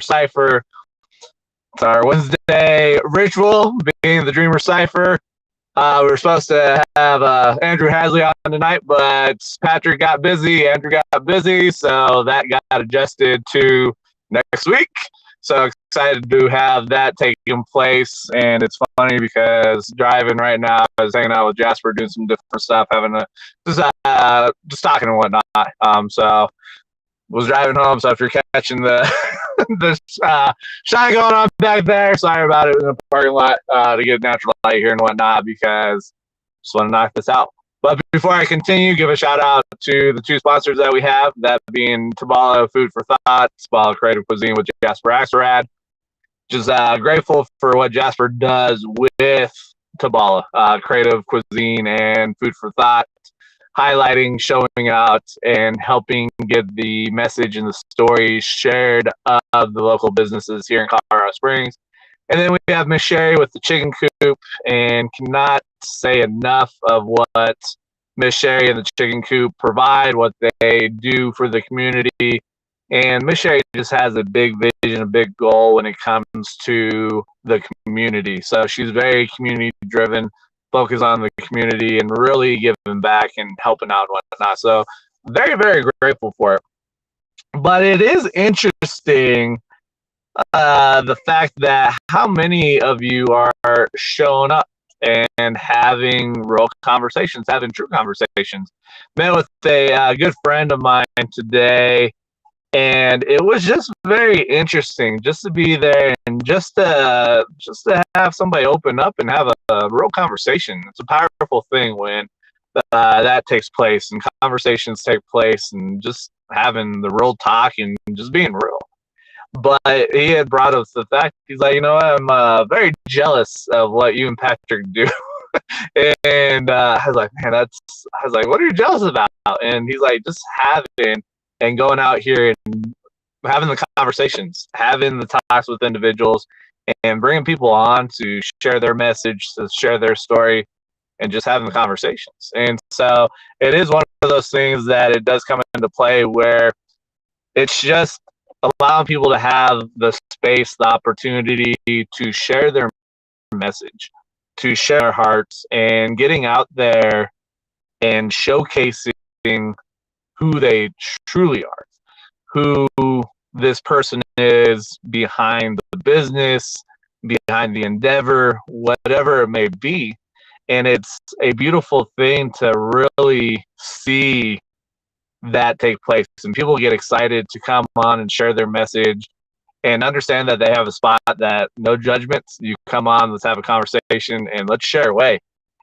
Cypher. It's our Wednesday ritual, being the Dreamer Cypher. We were supposed to have Andrew Hasley on tonight, but Patrick got busy, Andrew got busy, so that got adjusted to next week. So excited to have that taking place, and it's funny because driving right now, I was hanging out with Jasper, doing some different stuff, having a just talking and whatnot. So was driving home. So if you're catching the shine going on back there, sorry about it in the parking lot to get natural light here and whatnot, because just want to knock this out. But before I continue, give a shout out to the two sponsors that we have, that being Tabala Food for Thought, Tabala Creative Cuisine with Jasper Axelrad. Just grateful for what Jasper does with Tabala Creative Cuisine and Food for Thought, highlighting, showing out, and helping get the message and the story shared of the local businesses here in Colorado Springs. And then we have Miss Sherry with the Chicken Coop, and cannot say enough of what Miss Sherry and the Chicken Coop provide, what they do for the community. And Miss Sherry just has a big vision, a big goal when it comes to the community. So she's very community driven, focus on the community and really giving back and helping out and whatnot. So very, very grateful for it. But it is interesting, the fact that how many of you are showing up and having real conversations, having true conversations. Met with a good friend of mine today, and it was just very interesting just to be there and just to have somebody open up and have a real conversation. It's a powerful thing when that takes place and conversations take place, and just having the real talk and just being real. But he had brought up the fact, he's like, you know what, I'm very jealous of what you and Patrick do. And I was like, man, I was like, what are you jealous about? And he's like, just having and going out here and having the conversations, having the talks with individuals, and bringing people on to share their message, to share their story, and just having the conversations. And so it is one of those things that it does come into play where it's just allowing people to have the space, the opportunity to share their message, to share their hearts, and getting out there and showcasing who they truly are, who this person is behind the business, behind the endeavor, whatever it may be. And it's a beautiful thing to really see that take place, and people get excited to come on and share their message and understand that they have a spot, that no judgments. You come on, let's have a conversation, and let's share away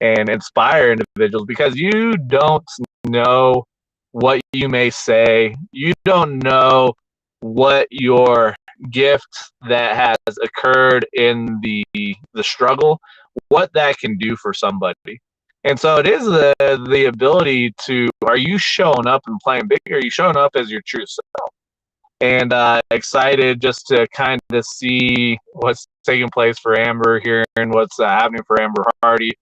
and inspire individuals, because you don't know what you may say. You don't know what your gift that has occurred in the struggle, what that can do for somebody. And so it is the ability to, are you showing up and playing big? Or are you showing up as your true self? And excited just to kind of see what's taking place for Amber here and what's happening for Amber Hardy.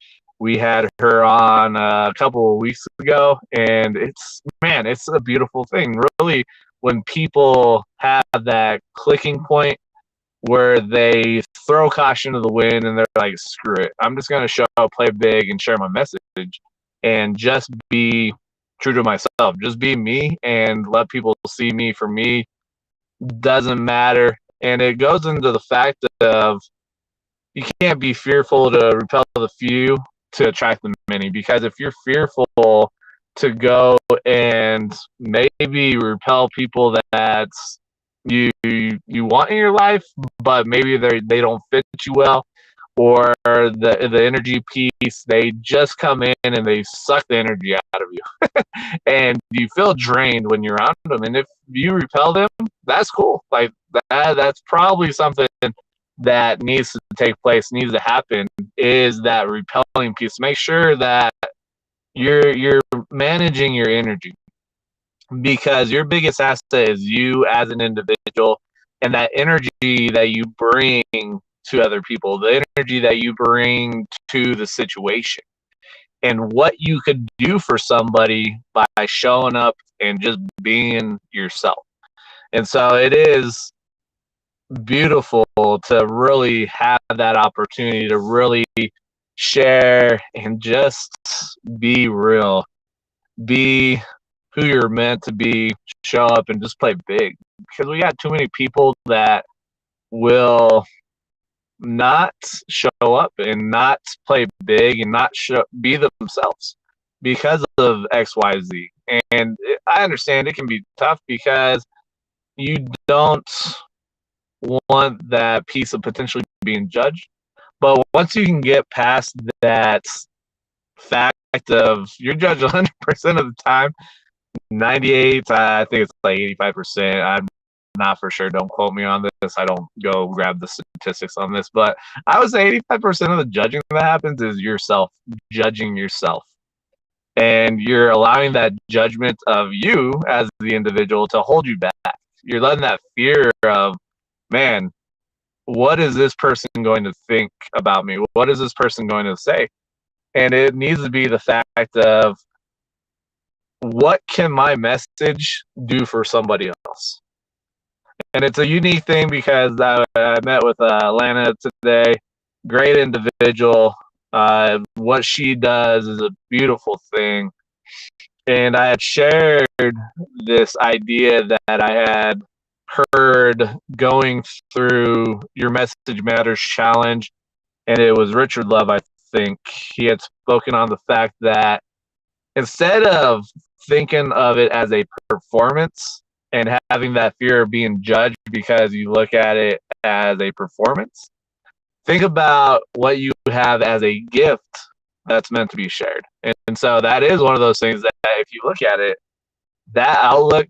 We had her on a couple of weeks ago, and it's a beautiful thing. Really, when people have that clicking point where they throw caution to the wind and they're like, screw it, I'm just going to show up, play big, and share my message, and just be true to myself. Just be me and let people see me for me. Doesn't matter. And it goes into the fact of, you can't be fearful to repel the few to attract the many, because if you're fearful to go and maybe repel people that you want in your life, but maybe they don't fit you well, or the energy piece, they just come in and they suck the energy out of you and you feel drained when you're around them. And if you repel them, that's cool. Like that's probably something that needs to take place, needs to happen, is that repelling piece. Make sure that you're managing your energy, because your biggest asset is you as an individual, and that energy that you bring to other people, the energy that you bring to the situation, and what you could do for somebody by showing up and just being yourself. And so it is beautiful to really have that opportunity to really share and just be real, be who you're meant to be, show up and just play big. Because we got too many people that will not show up and not play big and not be themselves because of XYZ. And I understand it can be tough because you don't want that piece of potentially being judged. But once you can get past that fact of you're judged 100% of the time, 98, I think it's like 85%. I'm not for sure. Don't quote me on this. I don't go grab the statistics on this, but I would say 85% of the judging that happens is yourself judging yourself. And you're allowing that judgment of you as the individual to hold you back. You're letting that fear of, man, what is this person going to think about me? What is this person going to say? And it needs to be the fact of, what can my message do for somebody else? And it's a unique thing because I met with Lana today. Great individual. What she does is a beautiful thing. And I had shared this idea that I had heard going through your Message Matters challenge. And it was Richard Love, I think. He had spoken on the fact that instead of thinking of it as a performance and having that fear of being judged because you look at it as a performance, think about what you have as a gift that's meant to be shared. And so that is one of those things that if you look at it, that outlook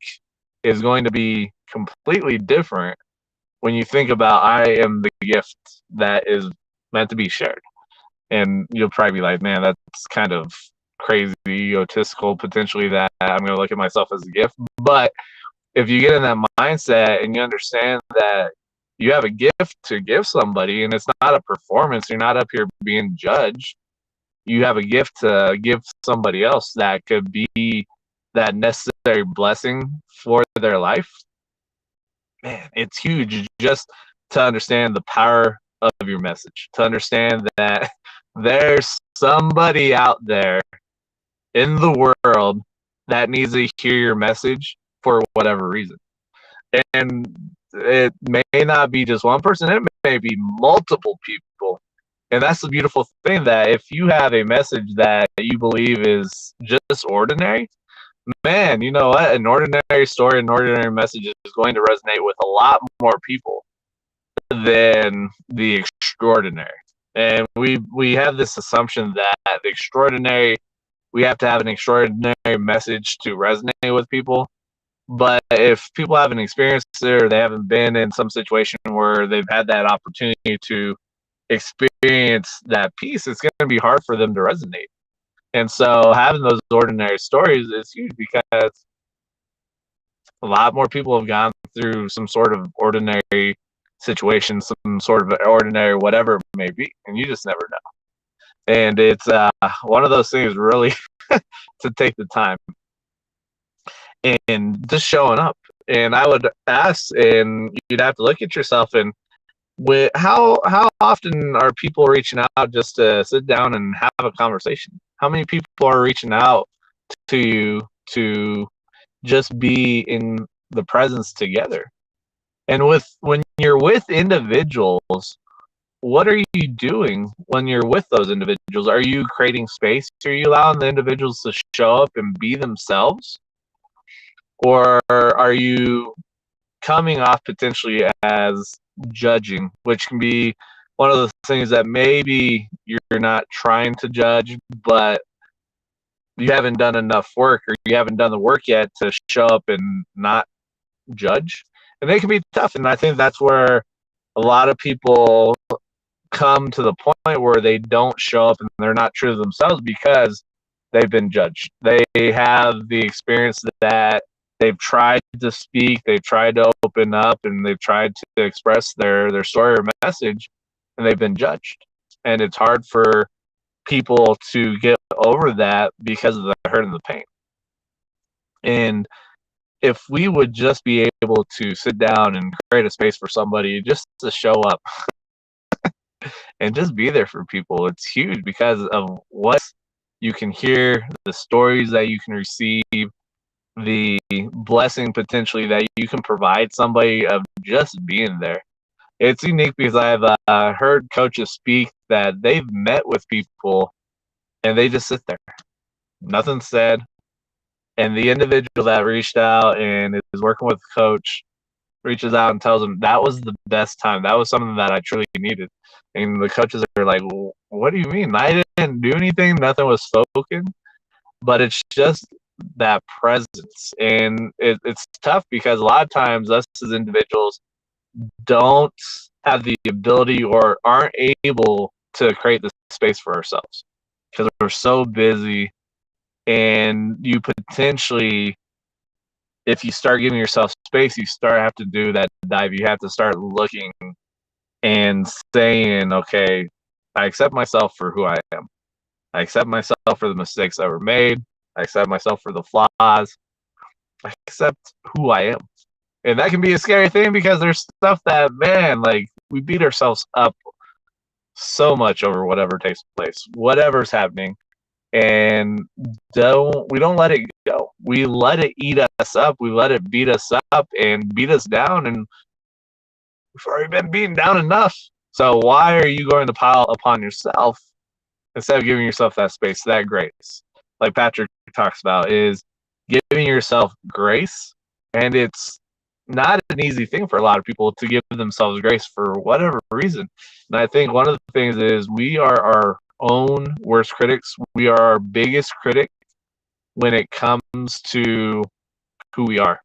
is going to be completely different when you think about, I am the gift that is meant to be shared. And you'll probably be like, man, that's kind of crazy, egotistical, potentially, that I'm going to look at myself as a gift. But if you get in that mindset and you understand that you have a gift to give somebody and it's not a performance, you're not up here being judged, you have a gift to give somebody else that could be that necessary blessing for their life, man, it's huge just to understand the power of your message, to understand that there's somebody out there in the world that needs to hear your message for whatever reason. And it may not be just one person, it may be multiple people. And that's the beautiful thing, that if you have a message that you believe is just ordinary, man, you know what? An ordinary story, an ordinary message is going to resonate with a lot more people than the extraordinary. And we have this assumption that the extraordinary, we have to have an extraordinary message to resonate with people. But if people haven't experienced it or they haven't been in some situation where they've had that opportunity to experience that piece, it's going to be hard for them to resonate. And so having those ordinary stories is huge because a lot more people have gone through some sort of ordinary situation, some sort of ordinary whatever it may be, and you just never know. And it's one of those things really to take the time and just showing up. And I would ask, and you'd have to look at yourself and how often are people reaching out just to sit down and have a conversation? How many people are reaching out to you to just be in the presence together? And when you're with individuals, what are you doing when you're with those individuals? Are you creating space? Are you allowing the individuals to show up and be themselves? Or are you coming off potentially as judging, which can be one of the things that maybe you're not trying to judge, but you haven't done enough work, or you haven't done the work yet to show up and not judge. And they can be tough. And I think that's where a lot of people come to the point where they don't show up and they're not true to themselves because they've been judged. They have the experience that they've tried to speak, they've tried to open up, and they've tried to express their story or message, and they've been judged. And it's hard for people to get over that because of the hurt and the pain. And if we would just be able to sit down and create a space for somebody just to show up and just be there for people, it's huge because of what you can hear, the stories that you can receive, the blessing potentially that you can provide somebody of just being there. It's unique because I've heard coaches speak that they've met with people and they just sit there, nothing said. And the individual that reached out and is working with the coach reaches out and tells them that was the best time. That was something that I truly needed. And the coaches are like, well, what do you mean? I didn't do anything. Nothing was spoken. But it's just that presence. And it's tough because a lot of times us as individuals don't have the ability or aren't able to create the space for ourselves because we're so busy. And you potentially, if you start giving yourself space, you start have to do that dive. You have to start looking and saying, okay, I accept myself for who I am. I accept myself for the mistakes that were made. I accept myself for the flaws. I accept who I am. And that can be a scary thing because there's stuff that, man, like we beat ourselves up so much over whatever takes place, whatever's happening. And we don't let it go. We let it eat us up. We let it beat us up and beat us down. And we've already been beaten down enough. So why are you going to pile upon yourself instead of giving yourself that space, that grace? Like Patrick talks about, is giving yourself grace. And it's not an easy thing for a lot of people to give themselves grace for whatever reason. And I think one of the things is we are our own worst critics. We are our biggest critic when it comes to who we are.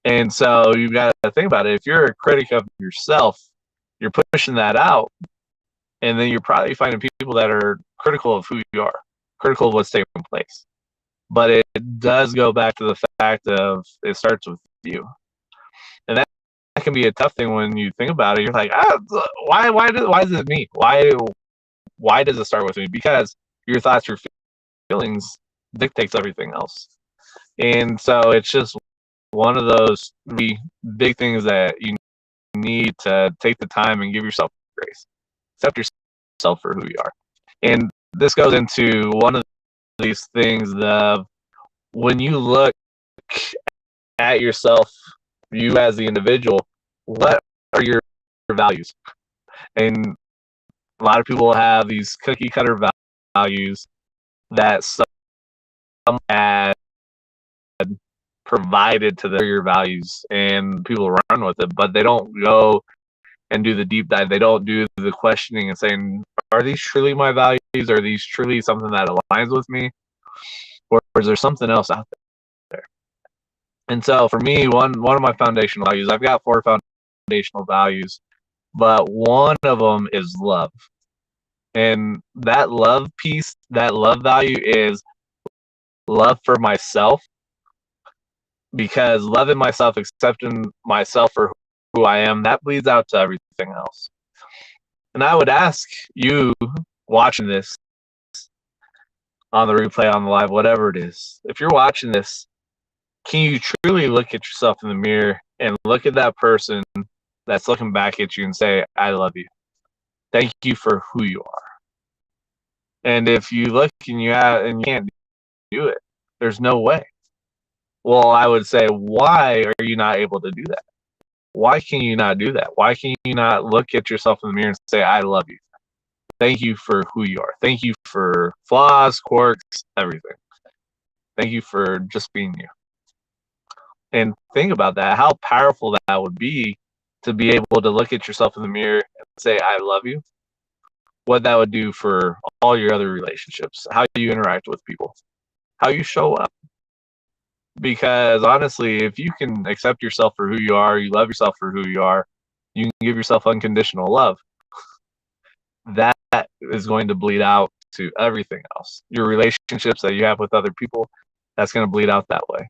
And so you've got to think about it. If you're a critic of yourself, you're pushing that out. And then you're probably finding people that are critical of who you are, critical of what's taking place. But it does go back to the fact of it starts with you. And that can be a tough thing when you think about it. You're like, why is it me? Why does it start with me? Because your thoughts, your feelings dictates everything else. And so it's just one of those big things that you need to take the time and give yourself grace. Accept yourself for who you are. And this goes into one of these things of when you look at yourself, you as the individual, what are your values? And a lot of people have these cookie cutter values that some had provided to their values, and people run with it, but they don't go and do the deep dive. They don't do the questioning and saying, are these truly my values? Are these truly something that aligns with me? Or is there something else out there? And so for me, one of my foundational values, I've got 4 foundational values, but one of them is love. And that love piece, that love value is love for myself, because loving myself, accepting myself for who I am, that bleeds out to everything else. And I would ask you watching this on the replay, on the live, whatever it is, if you're watching this, can you truly look at yourself in the mirror and look at that person that's looking back at you and say, I love you. Thank you for who you are. And if you look and you can't do it, there's no way. Well, I would say, why are you not able to do that? Why can you not do that? Why can you not look at yourself in the mirror and say, I love you? Thank you for who you are. Thank you for flaws, quirks, everything. Thank you for just being you. And think about that, how powerful that would be to be able to look at yourself in the mirror and say, I love you. What that would do for all your other relationships, how you interact with people, how you show up. Because honestly, if you can accept yourself for who you are, you love yourself for who you are, you can give yourself unconditional love. That is going to bleed out to everything else. Your relationships that you have with other people, that's going to bleed out that way.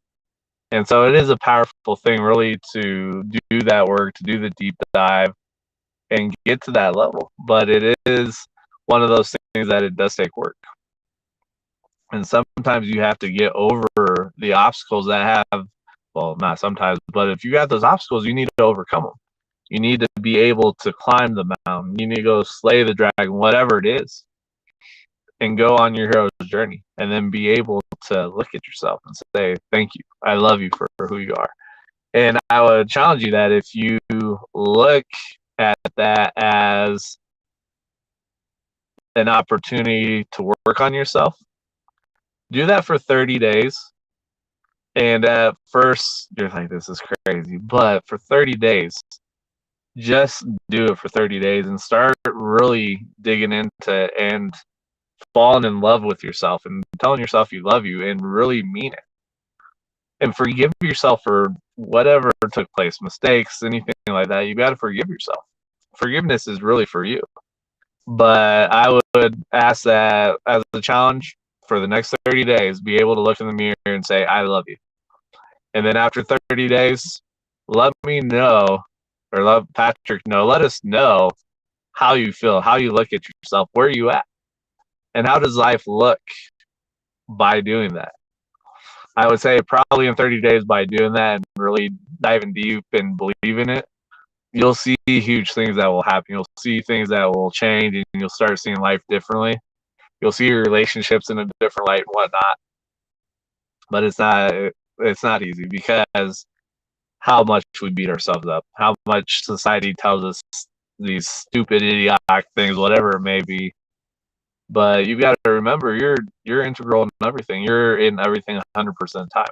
And so it is a powerful thing really to do that work, to do the deep dive and get to that level. But it is one of those things that it does take work. And sometimes you have to get over the obstacles that have, well, not sometimes, but if you got those obstacles, you need to overcome them. You need to be able to climb the mountain. You need to go slay the dragon, whatever it is, and go on your hero's journey, and then be able to look at yourself and say, thank you. I love you for who you are. And I would challenge you that if you look at that as an opportunity to work on yourself, do that for 30 days. And at first, you're like, this is crazy. But for 30 days, just do it for 30 days and start really digging into and falling in love with yourself and telling yourself you love you and really mean it. And forgive yourself for whatever took place, mistakes, anything like that. You got to forgive yourself. Forgiveness is really for you. But I would ask that as a challenge for the next 30 days, be able to look in the mirror and say, I love you. And then after 30 days, let me know, or let Patrick know, let us know how you feel, how you look at yourself, where are you at, and how does life look by doing that. I would say probably in 30 days by doing that and really diving deep and believing it, you'll see huge things that will happen. You'll see things that will change, and you'll start seeing life differently. You'll see your relationships in a different light and whatnot. But it's not easy because how much we beat ourselves up, how much society tells us these stupid, idiotic things, whatever it may be. But you've got to remember, you're integral in everything. You're in everything 100% of the time.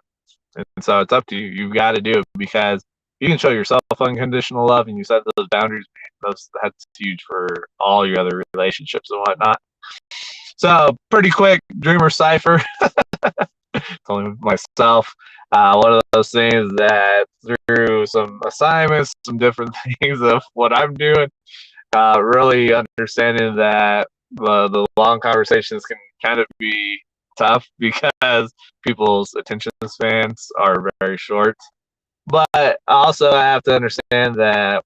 And so it's up to you. You've got to do it because you can show yourself unconditional love and you set those boundaries. That's huge for all your other relationships and whatnot. So pretty quick, Dreamer Cypher. It's only myself. One of those things that through some assignments, some different things of what I'm doing, really understanding that the long conversations can kind of be tough because people's attention spans are very short. But also I have to understand that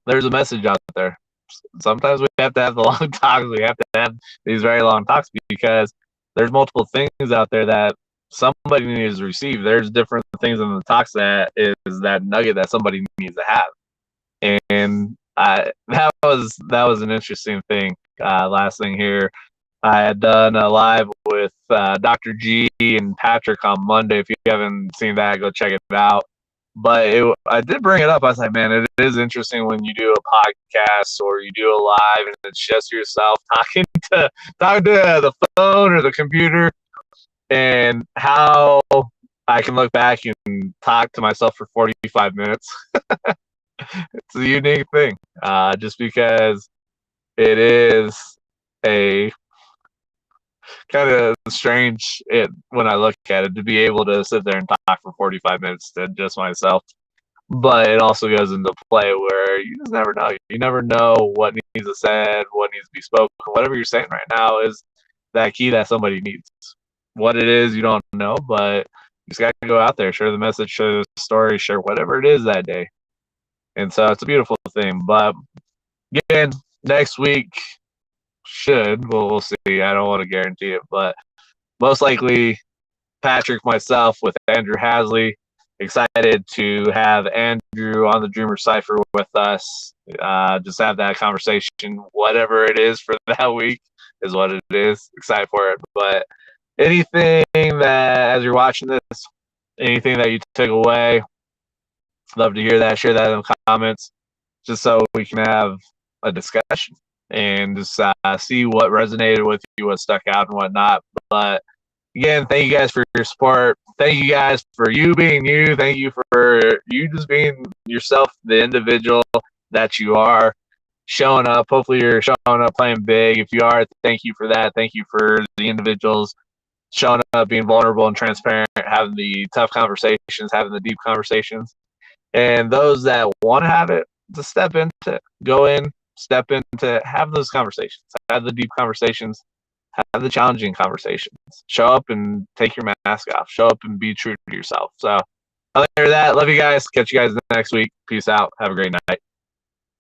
there's a message out there. Sometimes we have to have the long talks. We have to have these very long talks because there's multiple things out there that somebody needs to receive. There's different things in the talks that is that nugget that somebody needs to have. And that was an interesting thing. Last thing here, I had done a live with Dr. G and Patrick on Monday. If you haven't seen that, go check it out. But I did bring it up. I was like, man, it is interesting when you do a podcast or you do a live and it's just yourself talking to the phone or the computer, and how I can look back and talk to myself for 45 minutes. It's a unique thing, just because it is a kind of strange when I look at it to be able to sit there and talk for 45 minutes to just myself. But it also goes into play where you just never know. You never know what needs to be said, what needs to be spoken. Whatever you're saying right now is that key that somebody needs. What it is, you don't know, but you just got to go out there, share the message, share the story, share whatever it is that day. And so it's a beautiful thing. But again, next week we'll see. I don't want to guarantee it, but most likely Patrick, myself, with Andrew Hasley. Excited to have Andrew on the Dreamer Cypher with us. Just have that conversation. Whatever it is for that week is what it is. Excited for it. But anything that, as you're watching this, anything that you took away, love to hear that. Share that in the comments, just so we can have a discussion and just see what resonated with you, what stuck out and whatnot. But again, thank you guys for your support. Thank you guys for you being you. Thank you for you just being yourself, the individual that you are, showing up. Hopefully you're showing up playing big. If you are, thank you for that. Thank you for the individuals showing up, being vulnerable and transparent, having the tough conversations, having the deep conversations. And those that want to have it, to step into it. Go in, step into it, have those conversations. Have the deep conversations. Have the challenging conversations. Show up and take your mask off. Show up and be true to yourself. So other than that, love you guys. Catch you guys next week. Peace out. Have a great night.